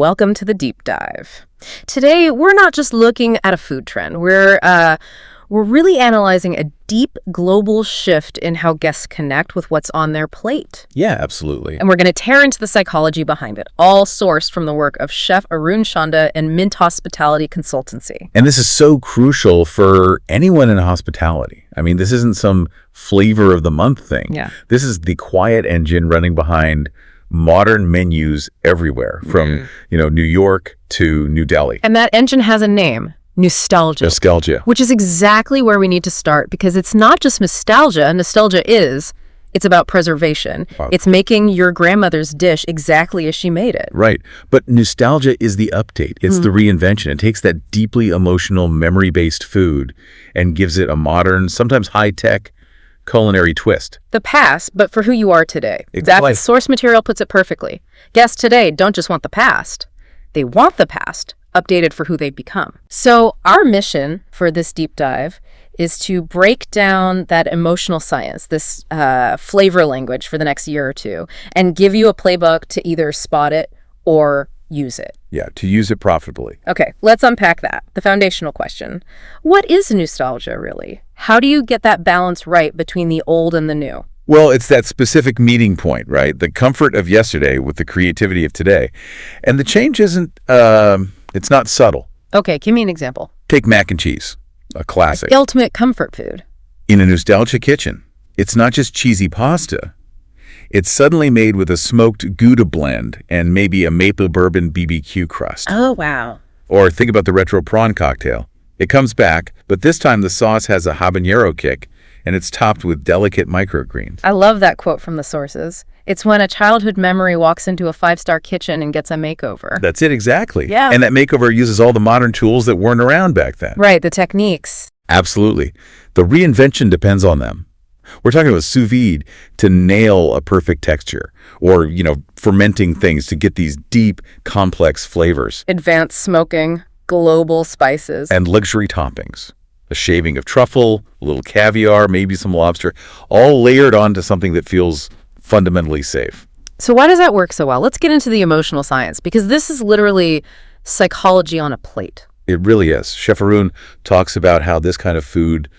welcome to the deep dive. Today, we're not just looking at a food trend. We're really analyzing a deep global shift in how guests connect with what's on their plate. Yeah, absolutely. And we're going to tear into the psychology behind it, all sourced from the work of Chef Arun Chanda and Mint Hospitality Consultancy. And this is so crucial for anyone in hospitality. I mean, this isn't some flavor of the month thing. Yeah. This is the quiet engine running behind modern menus everywhere, from New York to New Delhi. And that engine has a name. Newstalgia. Which is exactly where we need to start, because it's not just nostalgia. It's about preservation. Wow. It's making your grandmother's dish exactly as she made it. Right. But nostalgia is the update. It's the reinvention. It takes that deeply emotional, memory-based food and gives it a modern, sometimes high-tech culinary twist. The past, but for who you are today. Exactly. That source material puts it perfectly. Guests today don't just want the past. They want the past updated for who they've become. So our mission for this deep dive is to break down that emotional science, this flavor language for the next year or two, and give you a playbook to either spot it or use it. Yeah, to use it profitably. Okay, let's unpack that. The foundational question. What is nostalgia, really? How do you get that balance right between the old and the new? Well, it's that specific meeting point, right? The comfort of yesterday with the creativity of today. And the change isn't, it's not subtle. Okay, give me an example. Take mac and cheese, a classic. The ultimate comfort food. In a nostalgia kitchen, it's not just cheesy pasta. It's suddenly made with a smoked Gouda blend and maybe a maple bourbon BBQ crust. Oh, wow. Or think about the retro prawn cocktail. It comes back, but this time the sauce has a habanero kick, and it's topped with delicate microgreens. I love that quote from the sources. It's when a childhood memory walks into a five-star kitchen and gets a makeover. That's it, exactly. Yeah. And that makeover uses all the modern tools that weren't around back then. Right, the techniques. Absolutely. The reinvention depends on them. We're talking about sous vide to nail a perfect texture, or, fermenting things to get these deep, complex flavors. Advanced smoking, global spices. And luxury toppings. A shaving of truffle, a little caviar, maybe some lobster, all layered onto something that feels fundamentally safe. So why does that work so well? Let's get into the emotional science, because this is literally psychology on a plate. It really is. Chef Arun talks about how this kind of food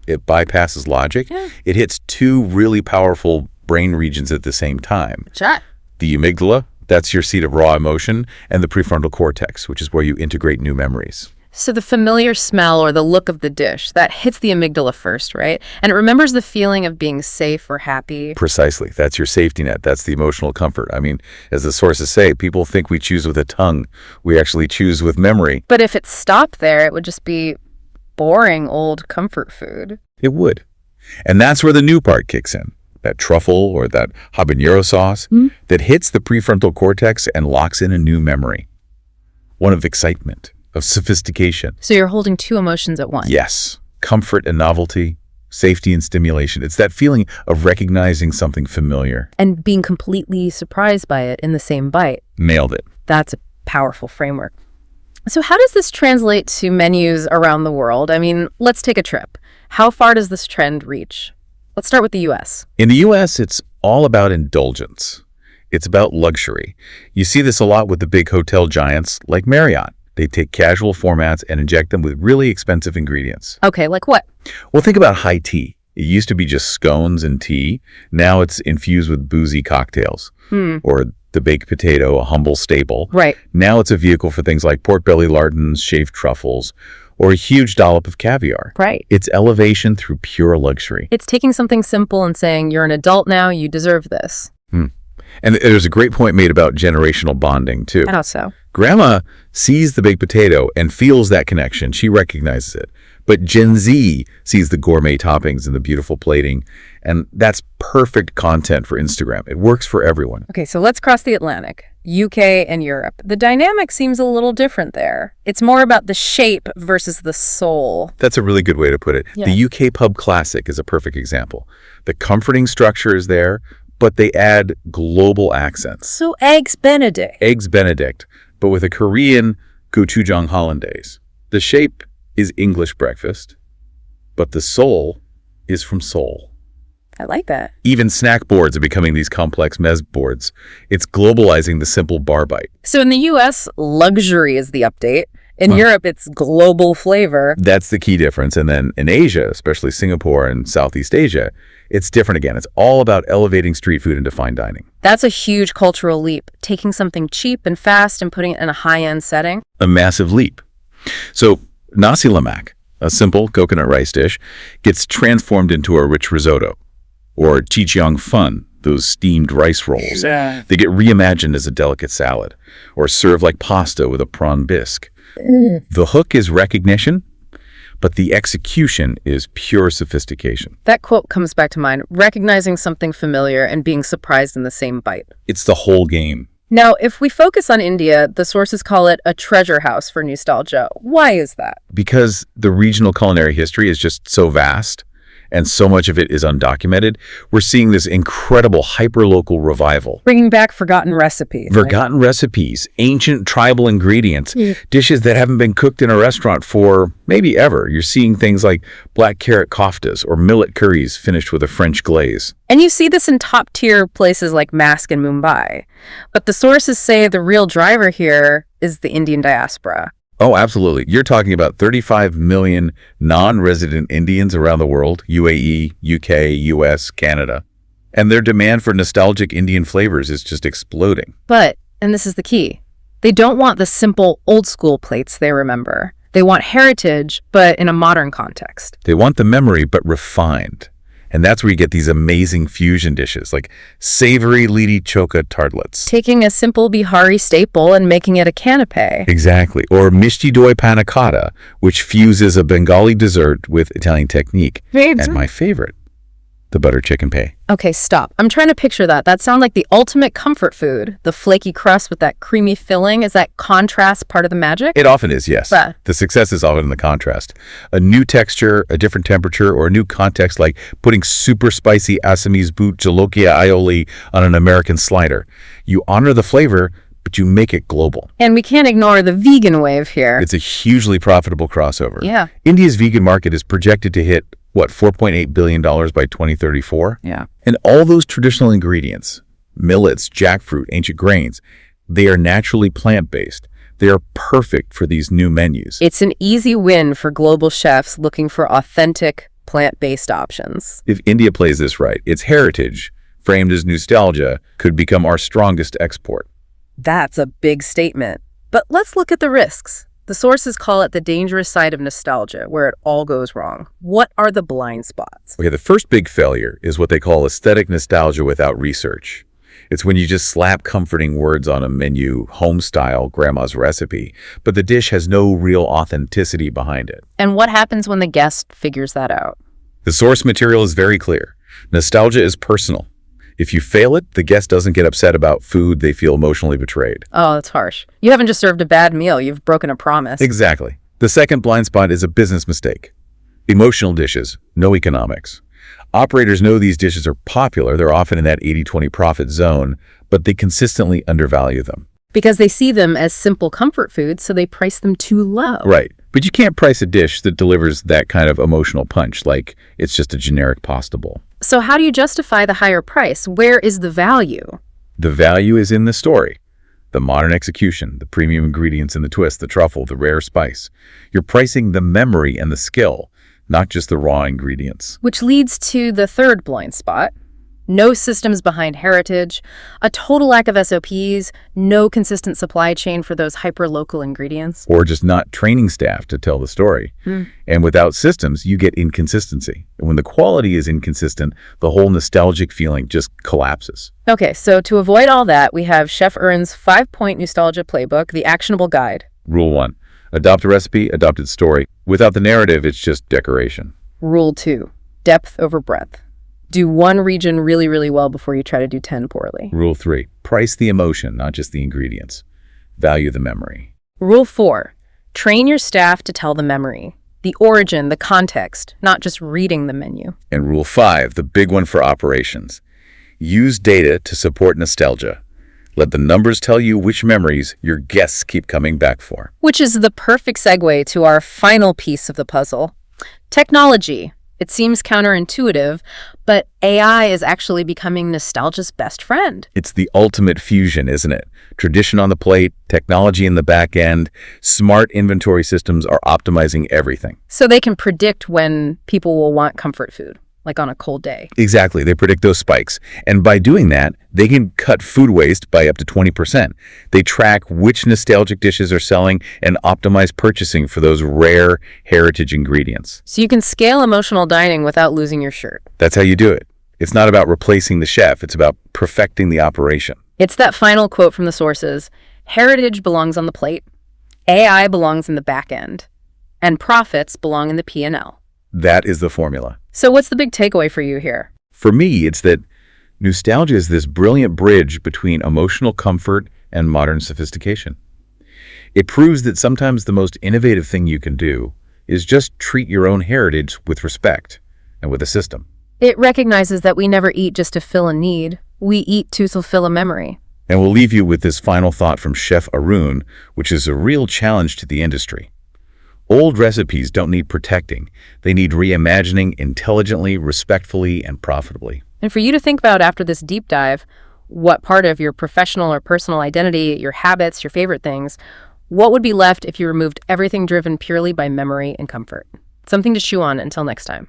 it bypasses logic. Yeah. It hits two really powerful brain regions at the same time. Sure. The amygdala, that's your seat of raw emotion, and the prefrontal cortex, which is where you integrate new memories. So the familiar smell or the look of the dish, that hits the amygdala first, right? And it remembers the feeling of being safe or happy. Precisely. That's your safety net. That's the emotional comfort. I mean, as the sources say, people think we choose with a tongue. We actually choose with memory. But if it stopped there, it would just be boring old comfort food. It would. And that's where the new part kicks in. That truffle or that habanero sauce that hits the prefrontal cortex and locks in a new memory. One of excitement, of sophistication. So you're holding two emotions at once. Yes. Comfort and novelty, safety and stimulation. It's that feeling of recognizing something familiar. And being completely surprised by it in the same bite. Nailed it. That's a powerful framework. So how does this translate to menus around the world? I mean, let's take a trip. How far does this trend reach? Let's start with the U.S. In the U.S., it's all about indulgence. It's about luxury. You see this a lot with the big hotel giants like Marriott. They take casual formats and inject them with really expensive ingredients. Okay, like what? Well, think about high tea. It used to be just scones and tea. Now it's infused with boozy cocktails. Or the baked potato, a humble staple. Right. Now it's a vehicle for things like pork belly lardons, shaved truffles, or a huge dollop of caviar. Right. It's elevation through pure luxury. It's taking something simple and saying, you're an adult now, you deserve this. And there's a great point made about generational bonding, too. How so? Grandma sees the baked potato and feels that connection. She recognizes it. But Gen Z sees the gourmet toppings and the beautiful plating, and that's perfect content for Instagram. It works for everyone. Okay, so let's cross the Atlantic. UK and Europe. The dynamic seems a little different there. It's more about the shape versus the soul. That's a really good way to put it. Yeah. The UK pub classic is a perfect example. The comforting structure is there, but they add global accents. So Eggs Benedict. Eggs Benedict, but with a Korean gochujang hollandaise. The shape is English breakfast, but the soul is from Seoul. I like that. Even snack boards are becoming these complex mez boards. It's globalizing the simple bar bite. So in the US, luxury is the update. In Europe, it's global flavor. That's the key difference. And then in Asia, especially Singapore and Southeast Asia, it's different again. It's all about elevating street food into fine dining. That's a huge cultural leap, taking something cheap and fast and putting it in a high-end setting. A massive leap. So nasi lemak, a simple coconut rice dish, gets transformed into a rich risotto. Or chichiang fun, those steamed rice rolls. They get reimagined as a delicate salad, or served like pasta with a prawn bisque. The hook is recognition, but the execution is pure sophistication. That quote comes back to mind, recognizing something familiar and being surprised in the same bite. It's the whole game. Now, if we focus on India, the sources call it a treasure house for nostalgia. Why is that? Because the regional culinary history is just so vast, and so much of it is undocumented, we're seeing this incredible hyper-local revival. Bringing back forgotten recipes. Forgotten recipes, ancient tribal ingredients, dishes that haven't been cooked in a restaurant for maybe ever. You're seeing things like black carrot koftas or millet curries finished with a French glaze. And you see this in top-tier places like Mask and Mumbai. But the sources say the real driver here is the Indian diaspora. Oh, absolutely. You're talking about 35 million non-resident Indians around the world, UAE, UK, US, Canada. And their demand for nostalgic Indian flavors is just exploding. But, and this is the key, they don't want the simple old-school plates they remember. They want heritage, but in a modern context. They want the memory, but refined. And that's where you get these amazing fusion dishes, like savory liti choka tartlets. Taking a simple Bihari staple and making it a canapé. Exactly. Or mishti doi panna cotta, which fuses a Bengali dessert with Italian technique. And my favorite, the butter chicken pie. Okay, stop. I'm trying to picture that. That sounds like the ultimate comfort food. The flaky crust with that creamy filling. Is that contrast part of the magic? It often is, yes. But the success is often in the contrast. A new texture, a different temperature, or a new context, like putting super spicy Assamese boot jolokia aioli on an American slider. You honor the flavor, but you make it global. And we can't ignore the vegan wave here. It's a hugely profitable crossover. Yeah. India's vegan market is projected to hit $4.8 billion by 2034? Yeah. And all those traditional ingredients, millets, jackfruit, ancient grains, they are naturally plant-based. They are perfect for these new menus. It's an easy win for global chefs looking for authentic, plant-based options. If India plays this right, its heritage, framed as nostalgia, could become our strongest export. That's a big statement. But let's look at the risks. The sources call it the dangerous side of nostalgia, where it all goes wrong. What are the blind spots? Okay, the first big failure is what they call aesthetic nostalgia without research. It's when you just slap comforting words on a menu, home-style, grandma's recipe, but the dish has no real authenticity behind it. And what happens when the guest figures that out? The source material is very clear. Nostalgia is personal. If you fail it, the guest doesn't get upset about food, they feel emotionally betrayed. Oh, that's harsh. You haven't just served a bad meal, you've broken a promise. Exactly. The second blind spot is a business mistake. Emotional dishes, no economics. Operators know these dishes are popular, they're often in that 80-20 profit zone, but they consistently undervalue them. Because they see them as simple comfort foods, so they price them too low. Right. But you can't price a dish that delivers that kind of emotional punch, like it's just a generic pasta bowl. So how do you justify the higher price? Where is the value? The value is in the story. The modern execution, the premium ingredients in the twist, the truffle, the rare spice. You're pricing the memory and the skill, not just the raw ingredients. Which leads to the third blind spot. No systems behind heritage, a total lack of SOPs, no consistent supply chain for those hyper-local ingredients. Or just not training staff to tell the story. And without systems, you get inconsistency. And when the quality is inconsistent, the whole nostalgic feeling just collapses. Okay, so to avoid all that, we have Chef Arun's 5-point nostalgia playbook, the actionable guide. Rule 1. Adopt a recipe, adopt its story. Without the narrative, it's just decoration. Rule 2. Depth over breadth. Do one region really, really well before you try to do 10 poorly. Rule 3. Price the emotion, not just the ingredients. Value the memory. Rule 4. Train your staff to tell the memory, the origin, the context, not just reading the menu. And Rule 5, the big one for operations. Use data to support nostalgia. Let the numbers tell you which memories your guests keep coming back for. Which is the perfect segue to our final piece of the puzzle. Technology. It seems counterintuitive, But AI is actually becoming nostalgia's best friend. It's the ultimate fusion, isn't it? Tradition on the plate, technology in the back end, smart inventory systems are optimizing everything. So they can predict when people will want comfort food, like on a cold day. Exactly, they predict those spikes. And by doing that, they can cut food waste by up to 20%. They track which nostalgic dishes are selling and optimize purchasing for those rare heritage ingredients. So you can scale emotional dining without losing your shirt. That's how you do it. It's not about replacing the chef, it's about perfecting the operation. It's that final quote from the sources: heritage belongs on the plate, AI belongs in the back end, and profits belong in the P&L. That is the formula. So what's the big takeaway for you here? For me, it's that nostalgia is this brilliant bridge between emotional comfort and modern sophistication. It proves that sometimes the most innovative thing you can do is just treat your own heritage with respect and with a system. It recognizes that we never eat just to fill a need. We eat to fulfill a memory. And we'll leave you with this final thought from Chef Arun, which is a real challenge to the industry. Old recipes don't need protecting. They need reimagining intelligently, respectfully, and profitably. And for you to think about after this deep dive, what part of your professional or personal identity, your habits, your favorite things, what would be left if you removed everything driven purely by memory and comfort? Something to chew on until next time.